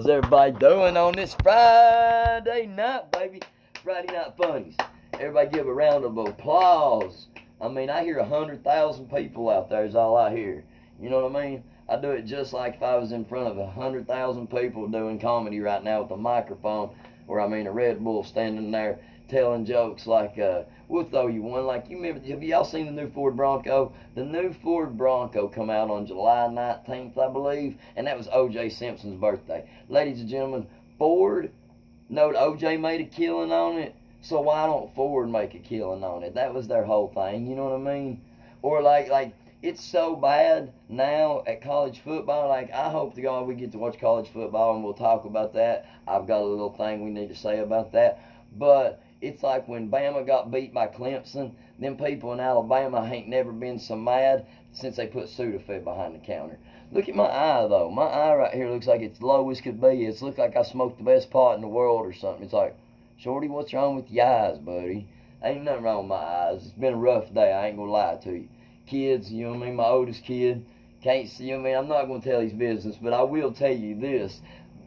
How's everybody doing on this Friday night, baby? Friday Night Funnies. Everybody give a round of applause. I mean, I hear 100,000 people out there is all I hear. You know what I mean? I do it just like if I was in front of 100,000 people doing comedy right now with a microphone, or I mean a Red Bull standing there telling jokes like, we'll throw you one. Like, you remember, have y'all seen the new Ford Bronco? The new Ford Bronco come out on July 19th, I believe, and that was O.J. Simpson's birthday. Ladies and gentlemen, Ford, no, O.J. made a killing on it, so why don't Ford make a killing on it? That was their whole thing, you know what I mean? Or like it's so bad now at college football. Like, I hope to God we get to watch college football, and we'll talk about that. I've got a little thing we need to say about that. But it's like when Bama got beat by Clemson, them people in Alabama ain't never been so mad since they put Sudafed behind the counter. Look at my eye, though. My eye right here looks like it's low as could be. It's looked like I smoked the best pot in the world or something. It's like, Shorty, what's wrong with your eyes, buddy? Ain't nothing wrong with my eyes. It's been a rough day. I ain't gonna lie to you. Kids, you know what I mean? My oldest kid can't see, you know what I mean? I'm not gonna tell his business, but I will tell you this.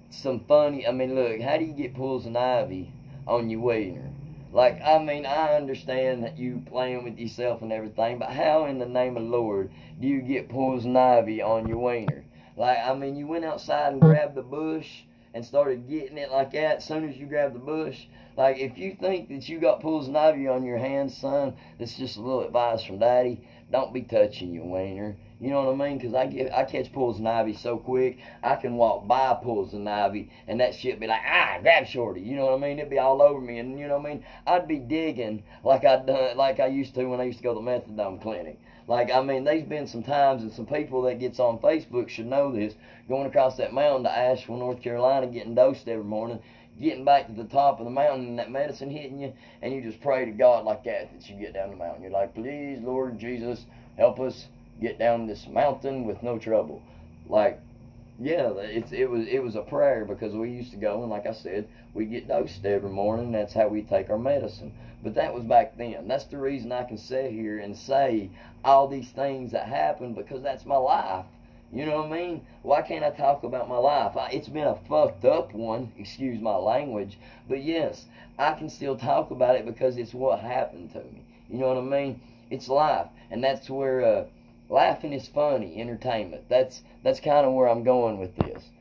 Some funny, I mean, look, how do you get poison ivy on your wiener? Like, I mean, I understand that you playing with yourself and everything, but how in the name of the Lord do you get poison ivy on your wiener? Like, I mean, you went outside and grabbed the bush and started getting it like that as soon as you grabbed the bush. Like, if you think that you got poison ivy on your hands, son, that's just a little advice from Daddy. Don't be touching your wiener. You know what I mean? Because I catch poison ivy so quick, I can walk by poison ivy, and that shit be like, grab Shorty. You know what I mean? It'd be all over me, and you know what I mean? I'd be digging like I used to when I used to go to the methadone clinic. Like, I mean, there's been some times, and some people that gets on Facebook should know this, going across that mountain to Asheville, North Carolina, getting dosed every morning, getting back to the top of the mountain and that medicine hitting you, and you just pray to God like that you get down the mountain. You're like, please, Lord Jesus, help us get down this mountain with no trouble. Like, yeah, it was a prayer, because we used to go, and like I said, we get dosed every morning. That's how we take our medicine. But that was back then. That's the reason I can sit here and say all these things that happened, because that's my life. You know what I mean? Why can't I talk about my life? It's been a fucked up one, excuse my language, but yes, I can still talk about it because it's what happened to me. You know what I mean? It's life, and that's where laughing is funny, entertainment. That's kind of where I'm going with this.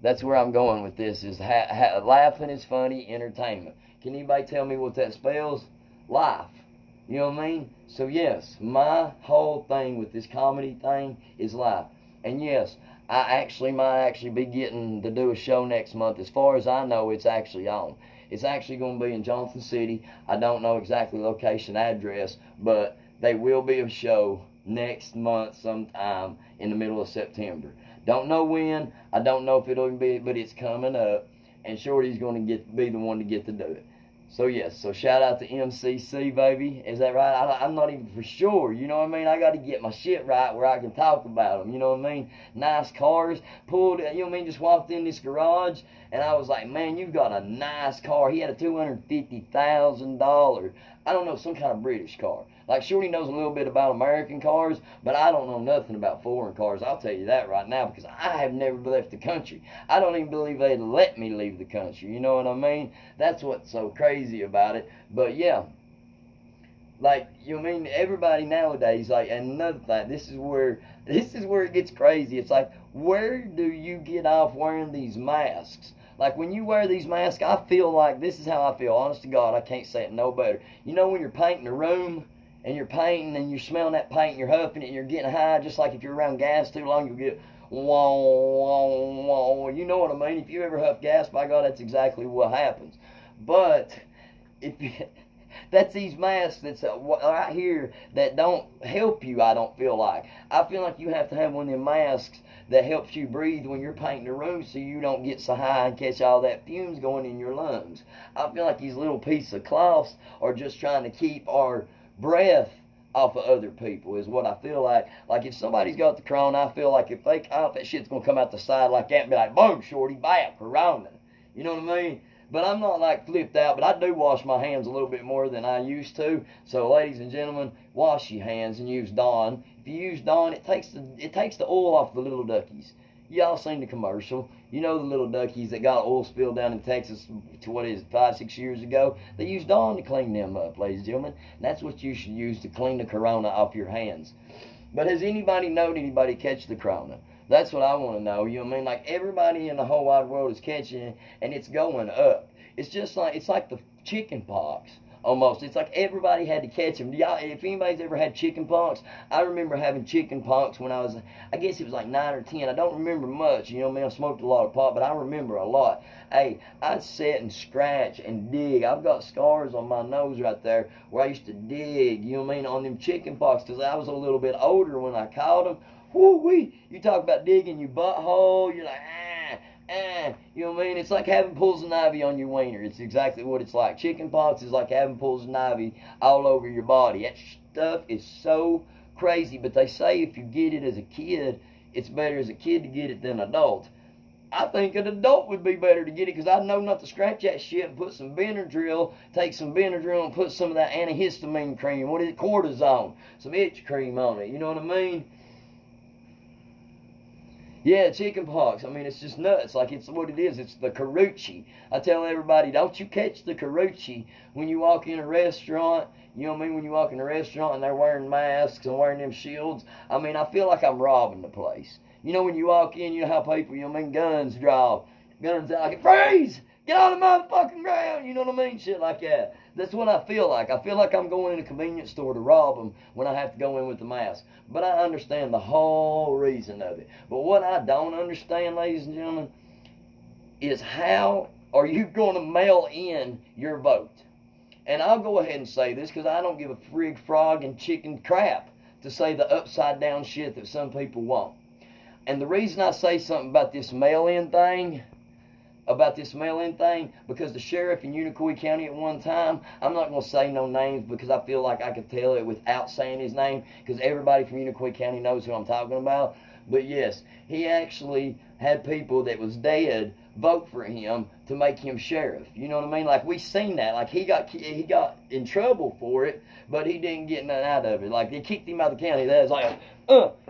That's where I'm going with this, is laughing is funny, entertainment. Can anybody tell me what that spells? Life. You know what I mean? So yes, my whole thing with this comedy thing is life. And yes, I might be getting to do a show next month. As far as I know, it's actually on. It's actually going to be in Johnson City. I don't know exactly location, address, but there will be a show next month sometime in the middle of September. Don't know when. I don't know if it'll be, but it's coming up. And Shorty's going to be the one to get to do it. So yes, so shout out to MCC, baby. Is that right? I'm not even for sure, you know what I mean? I got to get my shit right where I can talk about them, you know what I mean? Nice cars, pulled, you know what I mean, just walked in this garage, and I was like, man, you've got a nice car. He had a $250,000, I don't know, some kind of British car. Like, Shorty knows a little bit about American cars, but I don't know nothing about foreign cars. I'll tell you that right now, because I have never left the country. I don't even believe they'd let me leave the country. You know what I mean? That's what's so crazy about it. But yeah, like, you know what I mean? Everybody nowadays, like, and another thing, this is where it gets crazy. It's like, where do you get off wearing these masks? Like, when you wear these masks, I feel like, this is how I feel, honest to God, I can't say it no better. You know when you're painting a room, and you're painting, and you're smelling that paint, and you're huffing it, and you're getting high, just like if you're around gas too long, you'll get wah, wah, wah. You know what I mean? If you ever huff gas, by God, that's exactly what happens. But that's these masks that's right here that don't help you, I don't feel like. I feel like you have to have one of them masks that helps you breathe when you're painting the room, so you don't get so high and catch all that fumes going in your lungs. I feel like these little pieces of cloths are just trying to keep our breath off of other people, is what I feel like. Like, if somebody's got the corona, I feel like if they cough, that shit's gonna come out the side like that and be like, boom, Shorty, bam, corona. You know what I mean? But I'm not like flipped out, but I do wash my hands a little bit more than I used to. So ladies and gentlemen, wash your hands and use Dawn. If you use Dawn, it takes the oil off the little duckies. Y'all seen the commercial. You know the little duckies that got oil spilled down in Texas to what is it, 5, 6 years ago? They used Dawn to clean them up, ladies and gentlemen. And that's what you should use to clean the corona off your hands. But has anybody known anybody catch the corona? That's what I want to know. You know what I mean? Like everybody in the whole wide world is catching it, and it's going up. It's like the chicken pox. Almost. It's like everybody had to catch them. Y'all, if anybody's ever had chicken pox, I remember having chicken pox when I guess it was like 9 or 10. I don't remember much. You know what I mean? I smoked a lot of pot, but I remember a lot. Hey, I'd sit and scratch and dig. I've got scars on my nose right there where I used to dig, you know what I mean, on them chicken pox because I was a little bit older when I caught them. Woo-wee. You talk about digging your butthole, you're like, you know what I mean? It's like having poison ivy on your wiener. It's exactly what it's like. Chicken pox is like having poison ivy all over your body. That stuff is so crazy. But they say if you get it as a kid, it's better as a kid to get it than an adult. I think an adult would be better to get it because I know not to scratch that shit and put some Benadryl, take some Benadryl and put some of that antihistamine cream. What is it? Cortisone. Some itch cream on it. You know what I mean? Yeah, chicken pox. I mean, it's just nuts. Like, it's what it is. It's the carucci. I tell everybody, don't you catch the carucci when you walk in a restaurant. You know what I mean? When you walk in a restaurant and they're wearing masks and wearing them shields. I mean, I feel like I'm robbing the place. You know, when you walk in, you know how people, you know what I mean, guns draw. Guns out like, freeze! Get on the motherfucking ground! You know what I mean? Shit like that. That's what I feel like. I feel like I'm going in a convenience store to rob them when I have to go in with the mask. But I understand the whole reason of it. But what I don't understand, ladies and gentlemen, is how are you going to mail in your vote? And I'll go ahead and say this because I don't give a frig, frog, and chicken crap to say the upside down shit that some people want. And the reason I say something about this mail-in thing, because the sheriff in Unicoi County at one time, I'm not going to say no names because I feel like I could tell it without saying his name because everybody from Unicoi County knows who I'm talking about. But yes, he actually had people that was dead vote for him to make him sheriff. You know what I mean? Like, we seen that. Like, he got in trouble for it, but he didn't get nothing out of it. Like, they kicked him out of the county. That was like,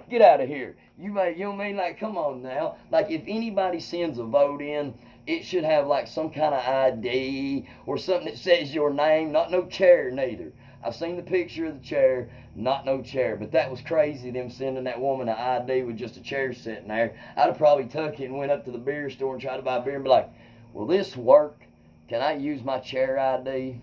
get out of here. You know what I mean? Like, come on now. Like, if anybody sends a vote in, it should have like some kind of ID or something that says your name, not no chair neither. I've seen the picture of the chair, not no chair. But that was crazy, them sending that woman an ID with just a chair sitting there. I'd have probably took it and went up to the beer store and tried to buy a beer and be like, will this work? Can I use my chair ID?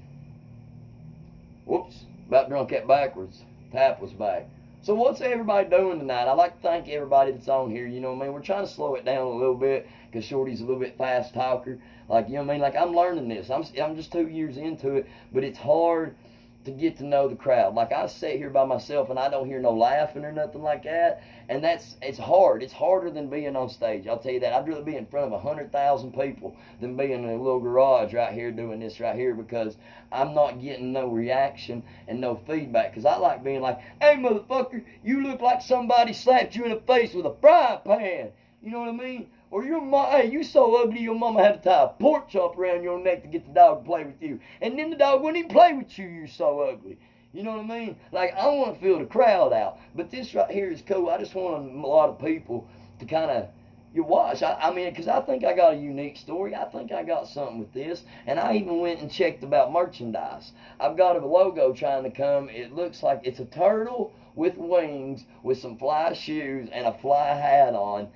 Whoops, about drunk that backwards. Tap was back. So what's everybody doing tonight? I'd like to thank everybody that's on here, you know what I mean? We're trying to slow it down a little bit because Shorty's a little bit fast talker. Like, you know what I mean? Like, I'm learning this. I'm just 2 years into it, but it's hard to get to know the crowd. Like, I sit here by myself and I don't hear no laughing or nothing like that, and it's hard. It's harder than being on stage. I'll tell you that. I'd rather be in front of 100,000 people than be in a little garage right here doing this right here because I'm not getting no reaction and no feedback because I like being like, hey, motherfucker, you look like somebody slapped you in the face with a frying pan. You know what I mean? Or hey, you so ugly your mama had to tie a pork chop around your neck to get the dog to play with you. And then the dog wouldn't even play with you, you're so ugly. You know what I mean? Like, I want to feel the crowd out. But this right here is cool. I just want a lot of people to kind of, you watch. I mean, because I think I got a unique story. I think I got something with this. And I even went and checked about merchandise. I've got a logo trying to come. It looks like it's a turtle with wings with some fly shoes and a fly hat on.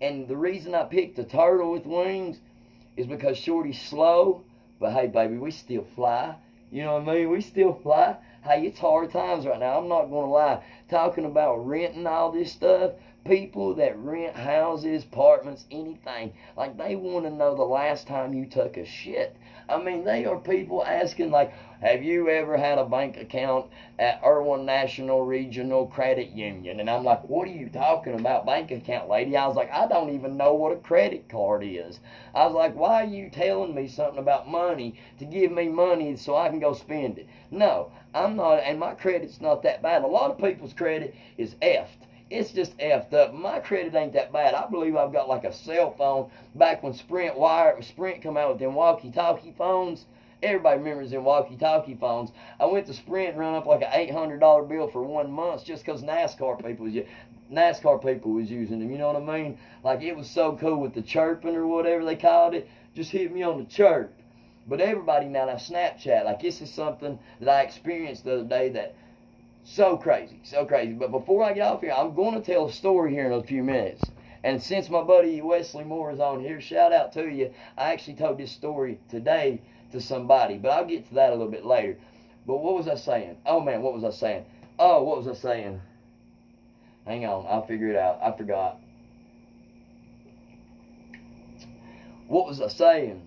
And the reason I picked a turtle with wings is because Shorty's slow, but hey, baby, we still fly. You know what I mean? We still fly. Hey, it's hard times right now. I'm not going to lie. Talking about renting all this stuff, people that rent houses, apartments, anything, like they want to know the last time you took a shit. I mean, they are people asking, like, have you ever had a bank account at Irwin National Regional Credit Union? And I'm like, what are you talking about, bank account, lady? I was like, I don't even know what a credit card is. I was like, why are you telling me something about money to give me money so I can go spend it? No, I'm not, and my credit's not that bad. A lot of people's credit is effed. It's just effed up. My credit ain't that bad. I believe I've got like a cell phone back when Sprint come out with them walkie-talkie phones. Everybody remembers them walkie-talkie phones. I went to Sprint and run up like an $800 bill for 1 month just because NASCAR people. NASCAR people was using them, you know what I mean? Like, it was so cool with the chirping or whatever they called it. Just hit me on the chirp. But everybody now Snapchat, like, this is something that I experienced the other day that so crazy, so crazy. But before I get off here, I'm going to tell a story here in a few minutes. And since my buddy Wesley Moore is on here, shout out to you. I actually told this story today to somebody, but I'll get to that a little bit later. But what was I saying? Oh, man, what was I saying? Oh, what was I saying? Hang on, I'll figure it out. I forgot. What was I saying?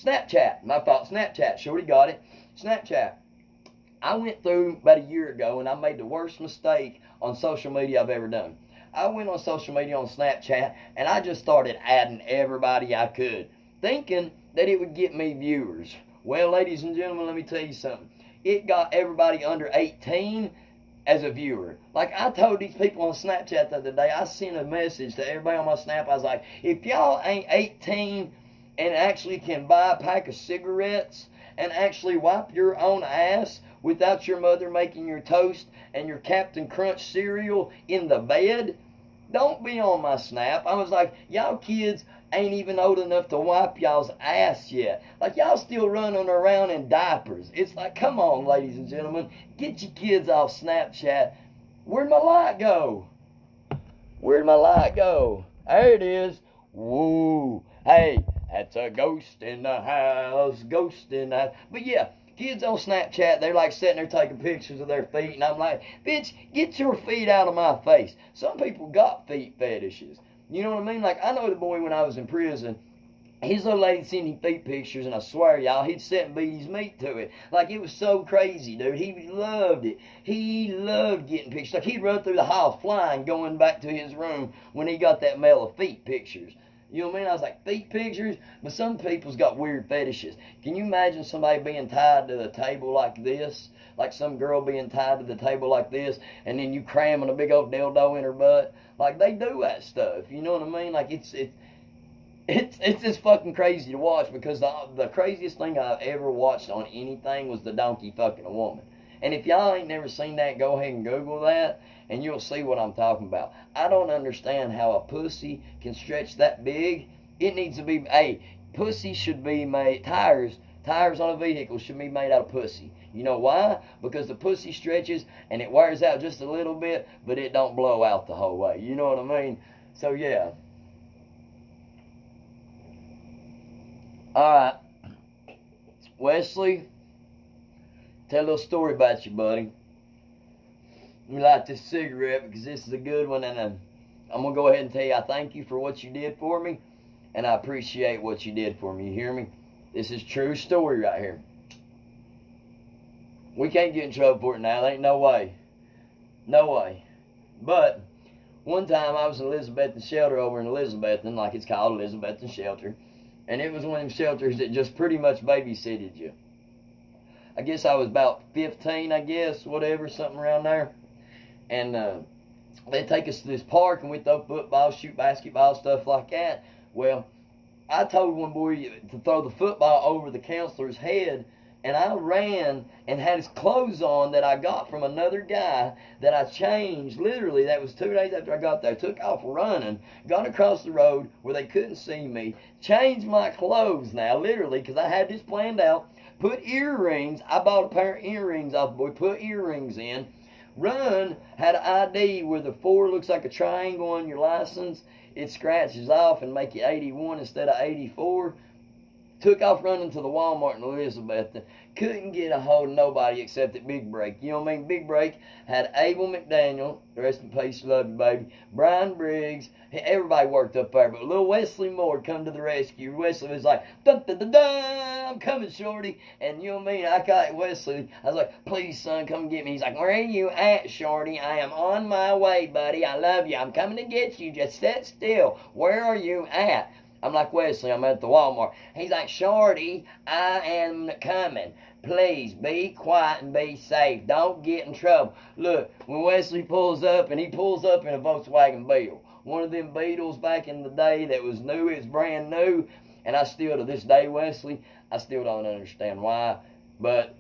Snapchat. My fault. Snapchat. Shorty got it. Snapchat. I went through about a year ago and I made the worst mistake on social media I've ever done. I went on social media on Snapchat and I just started adding everybody I could, thinking that it would get me viewers. Well, ladies and gentlemen, let me tell you something. It got everybody under 18 as a viewer. Like, I told these people on Snapchat the other day, I sent a message to everybody on my Snap. I was like, if y'all ain't 18 and actually can buy a pack of cigarettes and actually wipe your own ass without your mother making your toast and your Captain Crunch cereal in the bed, don't be on my Snap. I was like, y'all kids ain't even old enough to wipe y'all's ass yet. Like, y'all still running around in diapers. It's like, come on, ladies and gentlemen, get your kids off Snapchat. Where'd my light go? Where'd my light go? There it is. Woo. Hey, that's a ghost in the house. Ghost in the house. But yeah, kids on Snapchat, they're like sitting there taking pictures of their feet, and I'm like, bitch, get your feet out of my face. Some people got feet fetishes. You know what I mean? Like, I know the boy when I was in prison, his little lady sent him feet pictures, and I swear, y'all, he'd sit and beat his meat to it. Like, it was so crazy, dude. He loved it. He loved getting pictures. Like, he'd run through the hall flying, going back to his room when he got that mail of feet pictures. You know what I mean? I was like, feet pictures? But some people's got weird fetishes. Can you imagine somebody being tied to the table like this? Like some girl being tied to the table like this, and then you cramming a big old dildo in her butt? Like, they do that stuff. You know what I mean? Like, it's just fucking crazy to watch, because the craziest thing I've ever watched on anything was the donkey fucking a woman. And if y'all ain't never seen that, go ahead and Google that, and you'll see what I'm talking about. I don't understand how a pussy can stretch that big. It needs to be, hey, pussy should be made, tires on a vehicle should be made out of pussy. You know why? Because the pussy stretches and it wears out just a little bit, but it don't blow out the whole way. You know what I mean? So, yeah. Alright. Wesley, tell a little story about you, buddy. Let me light this cigarette because this is a good one, and I'm going to go ahead and tell you I thank you for what you did for me, and I appreciate what you did for me. You hear me? This is true story right here. We can't get in trouble for it now. There ain't no way. No way. But one time I was in Elizabethton Shelter over in Elizabethton, like it's called, Elizabethton Shelter. And it was one of them shelters that just pretty much babysitted you. I guess I was about 15, I guess, whatever, something around there. And they'd take us to this park and we'd throw football, shoot basketball, stuff like that. Well, I told one boy to throw the football over the counselor's head, and I ran and had his clothes on that I got from another guy that I changed. Literally, that was 2 days after I got there. Took off running, got across the road where they couldn't see me, changed my clothes now, literally, because I had this planned out. Put earrings. I bought a pair of earrings off the boy. Put earrings in. Run. Had an ID where the 4 looks like a triangle on your license. It scratches off and make you 81 instead of 84. Took off running to the Walmart in Elizabeth. Couldn't get a hold of nobody except at Big Break. You know what I mean? Big Break had Abel McDaniel, rest in peace, love you, baby. Brian Briggs, everybody worked up there. But little Wesley Moore come to the rescue. Wesley was like, dun, dun, dun, dun, I'm coming, shorty. And you know what I mean? I got Wesley. I was like, please, son, come get me. He's like, where are you at, shorty? I am on my way, buddy. I love you. I'm coming to get you. Just sit still. Where are you at? I'm like, Wesley, I'm at the Walmart. He's like, shorty, I am coming. Please be quiet and be safe. Don't get in trouble. Look, when Wesley pulls up, and he pulls up in a Volkswagen Beetle. One of them Beetles back in the day that was new. It was brand new. And I still, to this day, Wesley, I still don't understand why. But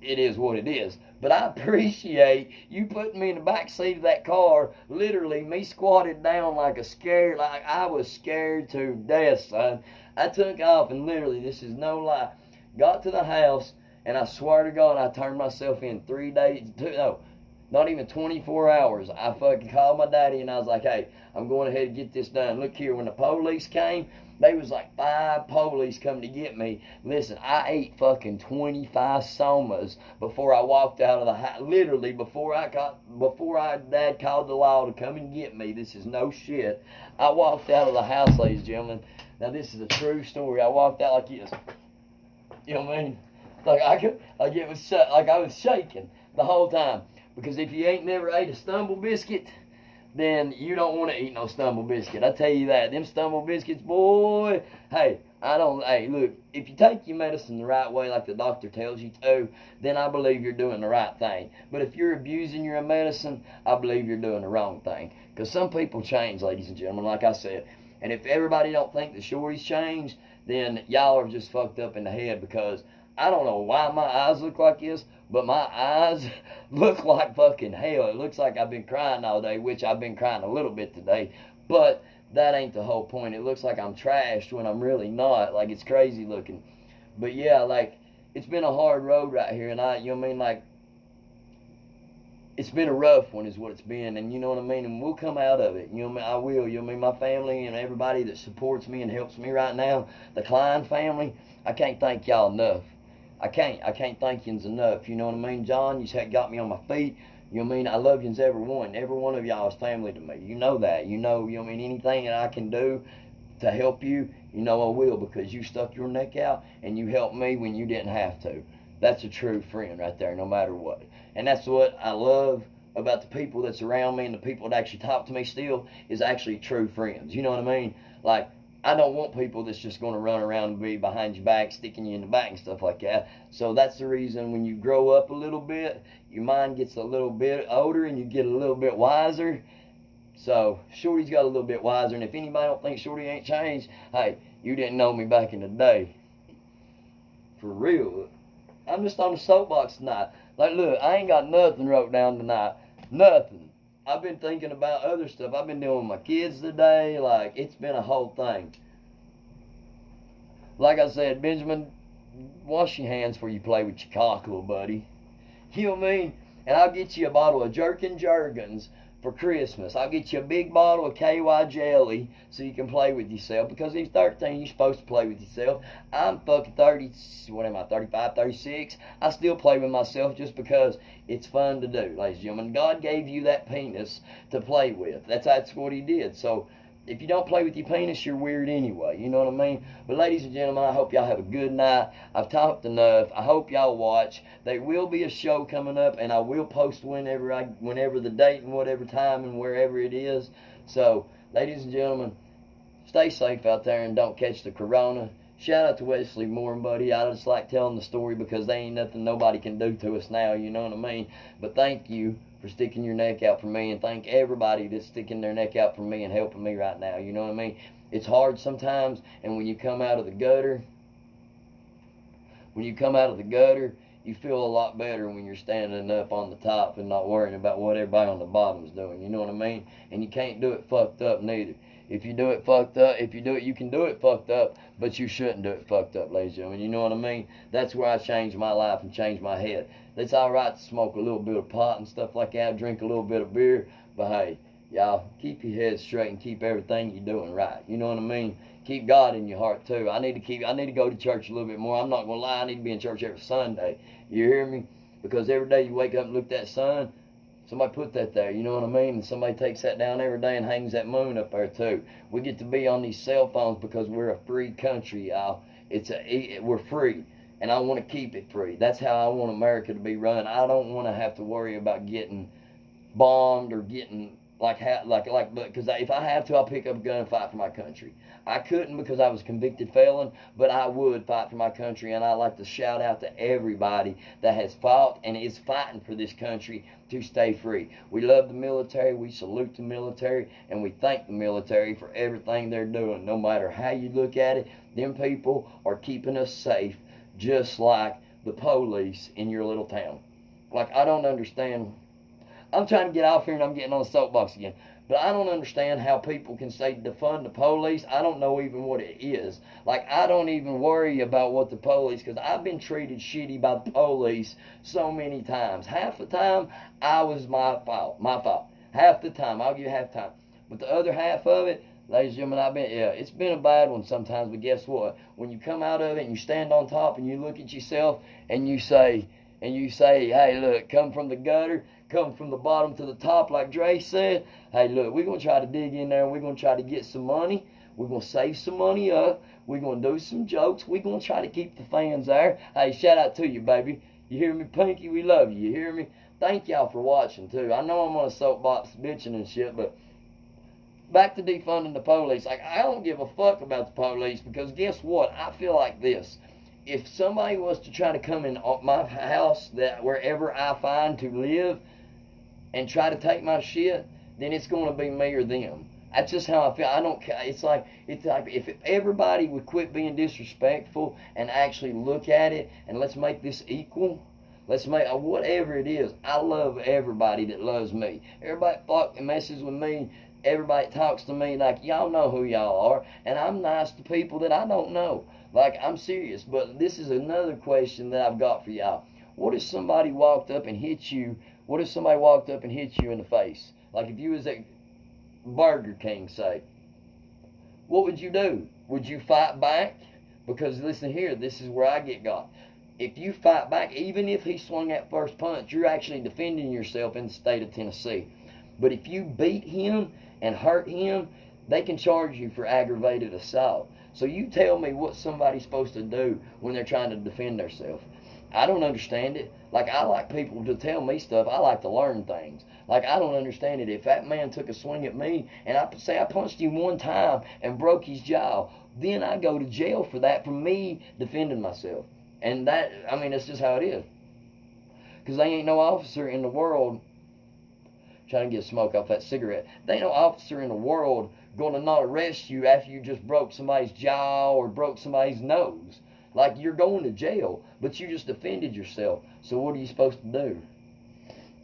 it is what it is. But I appreciate you putting me in the back seat of that car, literally me squatted down like I was scared to death, son. I took off and literally, this is no lie, got to the house, and I swear to God, I turned myself in 3 days, not even 24 hours. I fucking called my daddy and I was like, hey, I'm going ahead and get this done. Look here, when the police came, they was like 5 police come to get me. Listen, I ate fucking 25 somas before I walked out of the house. Literally, before Dad called the law to come and get me. This is no shit. I walked out of the house, ladies and gentlemen. Now, this is a true story. I walked out like this. You know what I mean? Like I was shaking the whole time. Because if you ain't never ate a Stumble Biscuit, then you don't want to eat no Stumble Biscuit. I tell you that. Them Stumble Biscuits, boy, hey, look, if you take your medicine the right way like the doctor tells you to, then I believe you're doing the right thing. But if you're abusing your medicine, I believe you're doing the wrong thing. Because some people change, ladies and gentlemen, like I said. And if everybody don't think that Shorty's changed, then y'all are just fucked up in the head, because I don't know why my eyes look like this, but my eyes look like fucking hell. It looks like I've been crying all day, which I've been crying a little bit today, but that ain't the whole point. It looks like I'm trashed when I'm really not. Like, it's crazy looking. But yeah, like, it's been a hard road right here, and you know what I mean? Like, it's been a rough one is what it's been, and you know what I mean? And we'll come out of it. You know what I mean? I will. You know what I mean? My family and everybody that supports me and helps me right now, the Klein family, I can't thank y'all enough. I can't thank yous enough. You know what I mean? John, you got me on my feet. You know what I mean? I love yous every one. Every one of y'all is family to me. You know that. You know what I mean? Anything that I can do to help you, you know I will, because you stuck your neck out and you helped me when you didn't have to. That's a true friend right there, no matter what. And that's what I love about the people that's around me, and the people that actually talk to me still, is actually true friends. You know what I mean? Like, I don't want people that's just going to run around and be behind your back, sticking you in the back and stuff like that. So that's the reason when you grow up a little bit, your mind gets a little bit older and you get a little bit wiser. So Shorty's got a little bit wiser, and if anybody don't think Shorty ain't changed, hey, you didn't know me back in the day. For real. I'm just on the soapbox tonight. Like, look, I ain't got nothing wrote down tonight. Nothing. I've been thinking about other stuff. I've been dealing with my kids today. Like, it's been a whole thing. Like I said, Benjamin, wash your hands before you play with your cock, little buddy. You know what I mean? And I'll get you a bottle of Jerkin Jergens for Christmas. I'll get you a big bottle of KY jelly so you can play with yourself, because he's 13, you're supposed to play with yourself. I'm fucking 30, what am I, 35, 36? I still play with myself just because it's fun to do, ladies and gentlemen. God gave you that penis to play with. That's what he did. So if you don't play with your penis, you're weird anyway. You know what I mean? But ladies and gentlemen, I hope y'all have a good night. I've talked enough. I hope y'all watch. There will be a show coming up, and I will post whenever the date and whatever time and wherever it is. So, ladies and gentlemen, stay safe out there and don't catch the corona. Shout out to Wesley Moore and Buddy. I just like telling the story because there ain't nothing nobody can do to us now, you know what I mean? But thank you for sticking your neck out for me, and thank everybody that's sticking their neck out for me and helping me right now, you know what I mean? It's hard sometimes, and when you come out of the gutter, you feel a lot better when you're standing up on the top and not worrying about what everybody on the bottom is doing, you know what I mean? And you can't do it fucked up neither. If you do it fucked up, you can do it fucked up, but you shouldn't do it fucked up, ladies and gentlemen. You know what I mean? That's where I changed my life and changed my head. It's all right to smoke a little bit of pot and stuff like that, drink a little bit of beer, but hey, y'all, keep your head straight and keep everything you're doing right. You know what I mean? Keep God in your heart too. I need to go to church a little bit more. I'm not gonna lie, I need to be in church every Sunday. You hear me? Because every day you wake up and look at that sun, somebody put that there, you know what I mean? And somebody takes that down every day and hangs that moon up there too. We get to be on these cell phones because we're a free country, y'all. We're free, and I want to keep it free. That's how I want America to be run. I don't want to have to worry about getting bombed or getting because if I have to, I'll pick up a gun and fight for my country. I couldn't because I was a convicted felon, but I would fight for my country, and I like to shout out to everybody that has fought and is fighting for this country to stay free. We love the military, we salute the military, and we thank the military for everything they're doing. No matter how you look at it, them people are keeping us safe, just like the police in your little town. Like, I don't understand. I'm trying to get off here and I'm getting on the soapbox again. But I don't understand how people can say defund the police. I don't know even what it is. Like, I don't even worry about what the police, because I've been treated shitty by the police so many times. Half the time, I was my fault. Half the time, I'll give you half time. But the other half of it, ladies and gentlemen, it's been a bad one sometimes, but guess what? When you come out of it and you stand on top and you look at yourself and you say, hey, look, come from the gutter, come from the bottom to the top, like Dre said. Hey, look, we're going to try to dig in there and we're going to try to get some money. We're going to save some money up. We're going to do some jokes. We're going to try to keep the fans there. Hey, shout out to you, baby. You hear me, Pinky? We love you. You hear me? Thank y'all for watching, too. I know I'm on a soapbox bitching and shit, but back to defunding the police. Like, I don't give a fuck about the police, because guess what? I feel like this. If somebody was to try to come in my house, that wherever I find to live, and try to take my shit, then it's going to be me or them. That's just how I feel. I don't care. It's like if everybody would quit being disrespectful and actually look at it and let's make this equal. Let's make whatever it is. I love everybody that loves me. Everybody fucking messes with me. Everybody talks to me like, y'all know who y'all are, and I'm nice to people that I don't know. Like, I'm serious. But this is another question that I've got for y'all. What if somebody walked up and hit you? What if somebody walked up and hit you in the face? Like, if you was at Burger King, say, what would you do? Would you fight back? Because listen here, this is where I get got. If you fight back, even if he swung that first punch, you're actually defending yourself in the state of Tennessee. But if you beat him and hurt him, they can charge you for aggravated assault. So you tell me what somebody's supposed to do when they're trying to defend themselves. I don't understand it. Like, I like people to tell me stuff. I like to learn things. Like, I don't understand it. If that man took a swing at me and I punched him one time and broke his jaw, then I go to jail for that, for me defending myself. And that, I mean, that's just how it is. Because they ain't no officer in the world trying to get smoke off that cigarette. There ain't no officer in the world going to not arrest you after you just broke somebody's jaw or broke somebody's nose. Like, you're going to jail, but you just defended yourself. So what are you supposed to do?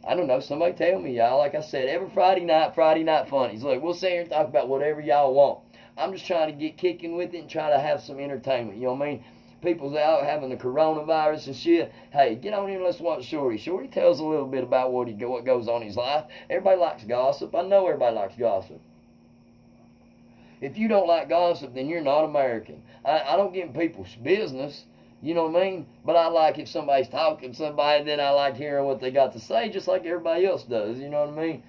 I don't know. Somebody tell me, y'all. Like I said, every Friday night Funnies. Look, we'll sit here and talk about whatever y'all want. I'm just trying to get kicking with it and try to have some entertainment. You know what I mean? People's out having the coronavirus and shit. Hey, get on here and let's watch Shorty. Shorty tells a little bit about what goes on in his life. Everybody likes gossip. I know everybody likes gossip. If you don't like gossip, then you're not American. I don't get in people's business, you know what I mean? But I like, if somebody's talking to somebody, then I like hearing what they got to say, just like everybody else does, you know what I mean?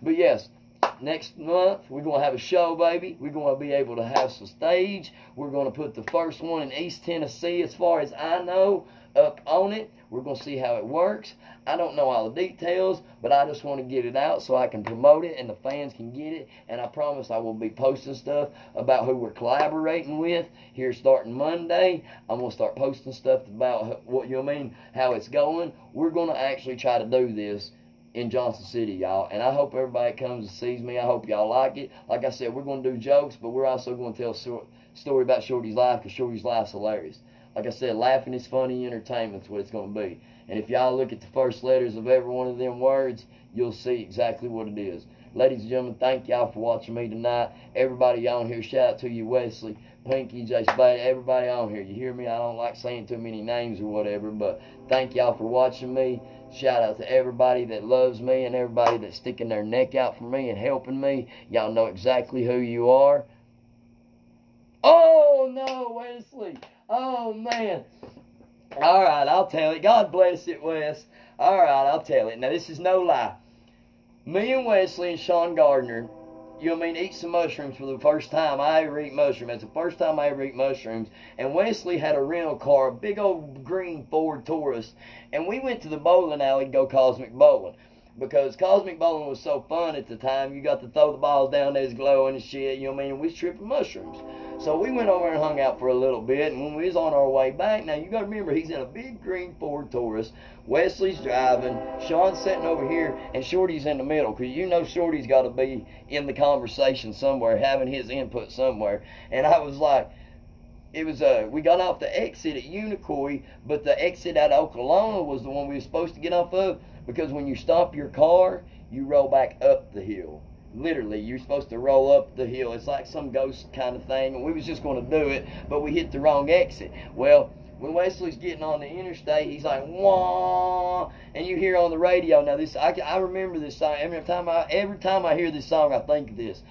But yes, next month, we're going to have a show, baby. We're going to be able to have some stage. We're going to put the first one in East Tennessee, as far as I know, up on it. We're going to see how it works. I don't know all the details, but I just want to get it out so I can promote it and the fans can get it. And I promise I will be posting stuff about who we're collaborating with here starting Monday. I'm going to start posting stuff about what, you know what I mean, how it's going. We're going to actually try to do this in Johnson City, y'all. And I hope everybody comes and sees me. I hope y'all like it. Like I said, we're going to do jokes, but we're also going to tell a story about Shorty's life, because Shorty's life's hilarious. Like I said, laughing is funny, entertainment's what it's going to be. And if y'all look at the first letters of every one of them words, you'll see exactly what it is. Ladies and gentlemen, thank y'all for watching me tonight. Everybody on here, shout out to you, Wesley, Pinky, J. Spade, everybody on here. You hear me? I don't like saying too many names or whatever, but thank y'all for watching me. Shout out to everybody that loves me and everybody that's sticking their neck out for me and helping me. Y'all know exactly who you are. Oh, no, Wesley. Oh, man. All right, I'll tell it. God bless it, Wes. All right, I'll tell it. Now, this is no lie. Me and Wesley and Sean Gardner, you know what I mean, eat some mushrooms for the first time I ever eat mushrooms. That's the first time I ever eat mushrooms. And Wesley had a rental car, a big old green Ford Taurus. And we went to the bowling alley to go Cosmic Bowling. Because Cosmic Bowling was so fun at the time. You got to throw the balls down there, it's glowing and shit, you know what I mean? And we was tripping mushrooms. So we went over and hung out for a little bit, and when we was on our way back, now you got to remember, he's in a big green Ford Taurus. Wesley's driving, Sean's sitting over here, and Shorty's in the middle, because you know Shorty's got to be in the conversation somewhere, having his input somewhere. And I was like, it was we got off the exit at Unicoi, but the exit out of Oklahoma was the one we were supposed to get off of, because when you stop your car, you roll back up the hill. Literally, you're supposed to roll up the hill. It's like some ghost kind of thing, and we was just going to do it, but we hit the wrong exit. Well, when Wesley's getting on the interstate, he's like, wah, and you hear on the radio. Now this, I remember this song. Every time I hear this song, I think of this.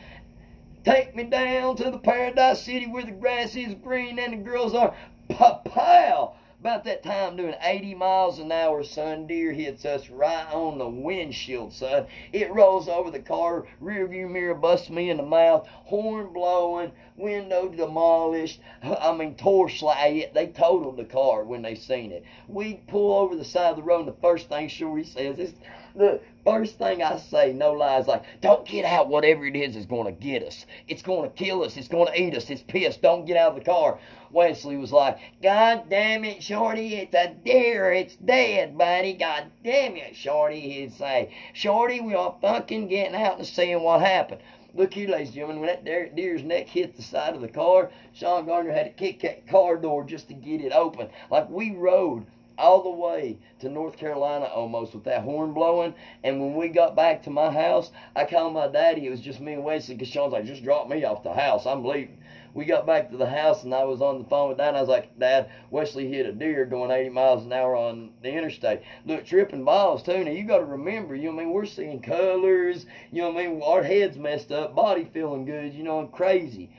Take me down to the paradise city where the grass is green and the girls are pow. About that time, doing 80 miles an hour, son, deer hits us right on the windshield, son. It rolls over the car, rear view mirror busts me in the mouth, horn blowing, window demolished. I mean, torchlight. They totaled the car when they seen it. We pull over the side of the road, and the first thing Shorty says is, the first thing I say, no lies, like, don't get out. Whatever it is going to get us. It's going to kill us. It's going to eat us. It's pissed. Don't get out of the car. Wesley was like, God damn it, Shorty, it's a deer. It's dead, buddy. God damn it, Shorty. He'd say, Shorty, we are fucking getting out and seeing what happened. Look here, ladies and gentlemen, when that deer's neck hit the side of the car, Sean Gardner had to kick that car door just to get it open. Like, we rode all the way to North Carolina almost with that horn blowing. And when we got back to my house, I called my daddy. It was just me and Wesley, because Sean's like, just drop me off the house. I'm leaving. We got back to the house, and I was on the phone with Dad, and I was like, Dad, Wesley hit a deer going 80 miles an hour on the interstate. Look, tripping balls, too. Now, you got to remember, you know what I mean, we're seeing colors, you know what I mean, our head's messed up, body feeling good, you know, I'm crazy.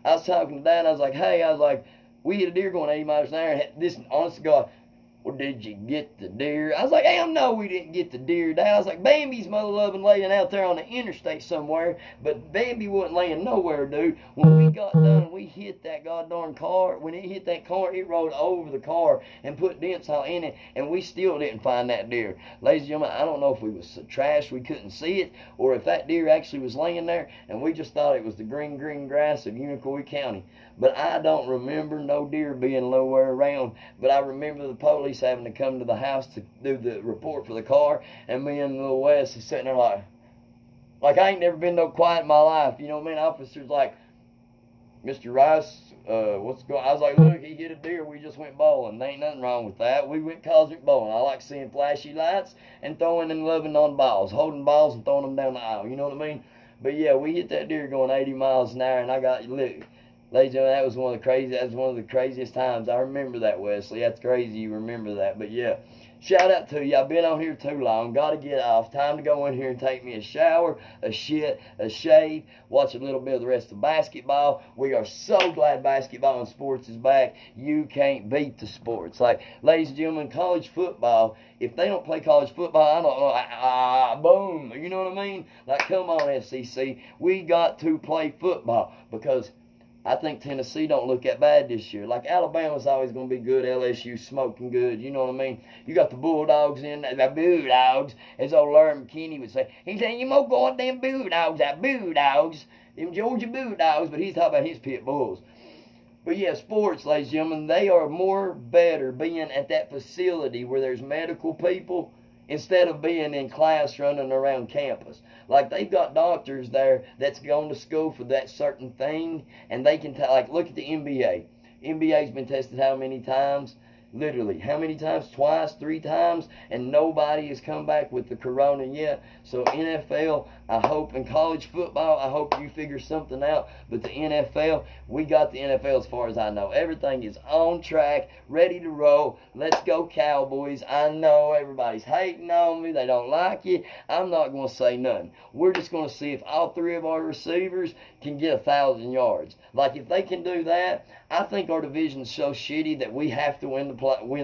I was talking to Dad, and I was like, hey, we hit a deer going 80 miles an hour, and this, honest to God, well, did you get the deer? I was like, hell no, we didn't get the deer, Dad. I was like, Bambi's mother loving laying out there on the interstate somewhere, but Bambi wasn't laying nowhere, dude. When we got done, we hit that goddamn car. When it hit that car, it rolled over the car and put dents all in it, and we still didn't find that deer. Ladies and gentlemen, I don't know if we was so trash we couldn't see it, or if that deer actually was laying there, and we just thought it was the green grass of Unicoi County. But I don't remember no deer being nowhere around, but I remember the police having to come to the house to do the report for the car, and me and little Wes is sitting there like I ain't never been no quiet in my life. You know what I mean? Officer's like, Mr. Rice, what's going on? I was like, look, he hit a deer. We just went bowling. There ain't nothing wrong with that. We went cosmic bowling. I like seeing flashy lights and throwing and loving on balls, holding balls and throwing them down the aisle. You know what I mean? But yeah, we hit that deer going 80 miles an hour, and I got, look, ladies and gentlemen, that was one of the craziest times. I remember that, Wesley. That's crazy you remember that. But yeah, shout out to you. I've been on here too long. Got to get off. Time to go in here and take me a shower, a shit, a shave, watch a little bit of the rest of basketball. We are so glad basketball and sports is back. You can't beat the sports. Like, ladies and gentlemen, college football, if they don't play college football, I don't know, boom. You know what I mean? Like, come on, SEC. We got to play football, because I think Tennessee don't look that bad this year. Like, Alabama's always going to be good. LSU smoking good. You know what I mean? You got the Bulldogs in there. The Bulldogs, as old Larry McKinney would say. He's saying, you more goddamn Bulldogs, that Bulldogs. Them Georgia Bulldogs. But he's talking about his pit bulls. But yeah, sports, ladies and gentlemen, they are more better being at that facility where there's medical people, instead of being in class running around campus. Like, they've got doctors there that's gone to school for that certain thing, and they can, like, look at the NBA. NBA's been tested how many times? Literally, how many times? Twice, 3 times, and nobody has come back with the corona yet. So NFL, I hope, in college football, I hope you figure something out. But the NFL, we got the NFL as far as I know. Everything is on track, ready to roll. Let's go Cowboys. I know everybody's hating on me. They don't like it. I'm not going to say nothing. We're just going to see if all 3 of our receivers can get 1,000 yards. Like, if they can do that, I think our division's so shitty that we have to win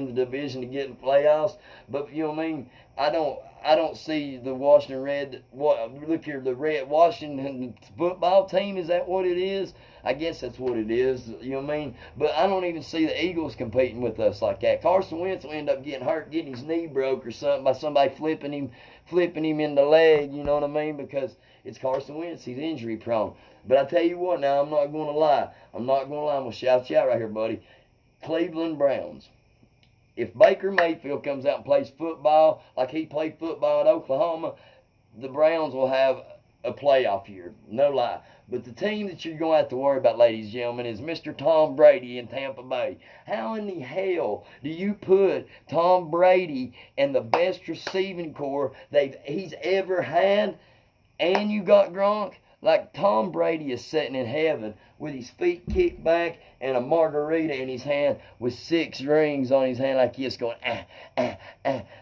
the division to get in the playoffs. But you know what I mean? I don't see the Washington Red. Look here, the Red Washington football team. Is that what it is? I guess that's what it is. You know what I mean? But I don't even see the Eagles competing with us like that. Carson Wentz will end up getting hurt, getting his knee broke or something by somebody flipping him in the leg. You know what I mean? Because it's Carson Wentz. He's injury prone. But I tell you what, now I'm not going to lie. I'm going to shout you out right here, buddy. Cleveland Browns. If Baker Mayfield comes out and plays football like he played football at Oklahoma, the Browns will have a playoff year, no lie. But the team that you're going to have to worry about, ladies and gentlemen, is Mr. Tom Brady in Tampa Bay. How in the hell do you put Tom Brady in the best receiving core he's ever had, and you got Gronk? Like, Tom Brady is sitting in heaven with his feet kicked back and a margarita in his hand with 6 rings on his hand, like he's going,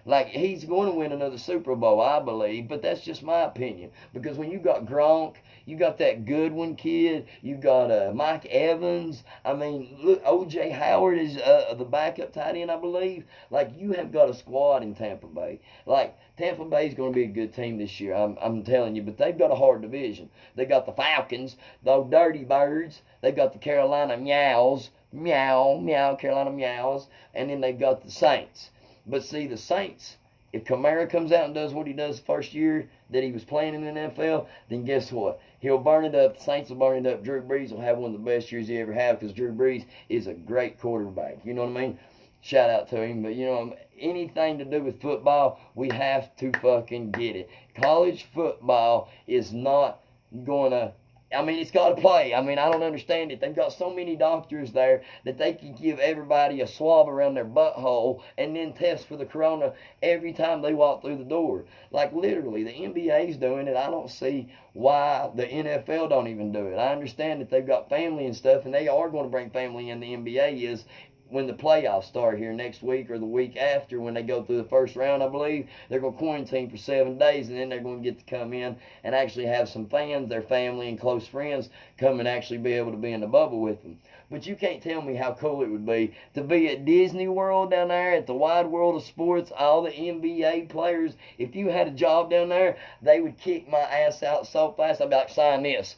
like he's going to win another Super Bowl, I believe. But that's just my opinion. Because when you got Gronk, you got that Goodwin kid, you got Mike Evans. I mean, look, O.J. Howard is the backup tight end, I believe. Like, you have got a squad in Tampa Bay. Like, Tampa Bay is going to be a good team this year, I'm telling you. But they've got a hard division. They got the Falcons, those dirty birds. They got the Carolina Meows, meow, meow, Carolina Meows. And then they've got the Saints. But see, the Saints, if Kamara comes out and does what he does the first year that he was playing in the NFL, then guess what? He'll burn it up. The Saints will burn it up. Drew Brees will have one of the best years he ever had, because Drew Brees is a great quarterback. You know what I mean? Shout out to him. But, you know, anything to do with football, we have to fucking get it. College football is not going to, I mean, it's got to play. I mean, I don't understand it. They've got so many doctors there that they can give everybody a swab around their butthole and then test for the corona every time they walk through the door. Like, literally, the NBA's doing it. I don't see why the NFL don't even do it. I understand that they've got family and stuff, and they are going to bring family in. The NBA is, when the playoffs start here next week or the week after, when they go through the first round, I believe, they're going to quarantine for 7 days, and then they're going to get to come in and actually have some fans, their family and close friends, come and actually be able to be in the bubble with them. But you can't tell me how cool it would be to be at Disney World down there, at the wide world of sports, all the NBA players. If you had a job down there, they would kick my ass out so fast. I'd be like, sign this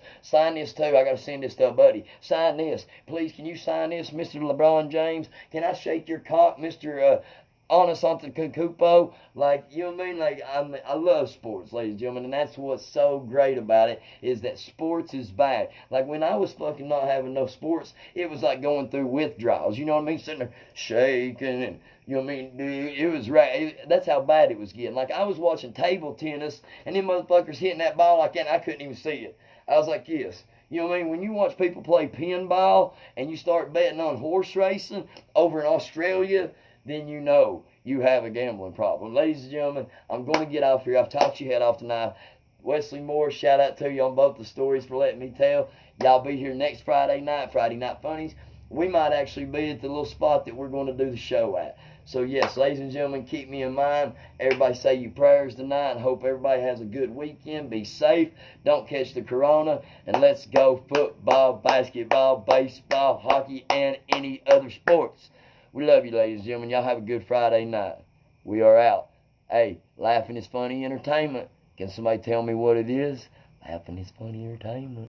too. I got to send this to a buddy. Sign this. Please, can you sign this, Mr. LeBron James? Can I shake your cock, Mr. Honest Antetokounmpo? Like, you know what I mean? Like, I love sports, ladies and gentlemen, and that's what's so great about it, is that sports is back. Like, when I was fucking not having no sports, it was like going through withdrawals. You know what I mean? Sitting there shaking, and you know what I mean? Dude, it was right. That's how bad it was getting. Like, I was watching table tennis, and them motherfuckers hitting that ball like that, and I couldn't even see it. I was like, yes. You know what I mean? When you watch people play pinball and you start betting on horse racing over in Australia, then you know you have a gambling problem. Ladies and gentlemen, I'm going to get off here. I've talked your head off tonight. Wesley Moore, shout out to you on both the stories for letting me tell. Y'all be here next Friday night, Friday Night Funnies. We might actually be at the little spot that we're going to do the show at. So, yes, ladies and gentlemen, keep me in mind. Everybody say your prayers tonight, and hope everybody has a good weekend. Be safe. Don't catch the corona. And let's go football, basketball, baseball, hockey, and any other sports. We love you, ladies and gentlemen. Y'all have a good Friday night. We are out. Hey, laughing is funny entertainment. Can somebody tell me what it is? Laughing is funny entertainment.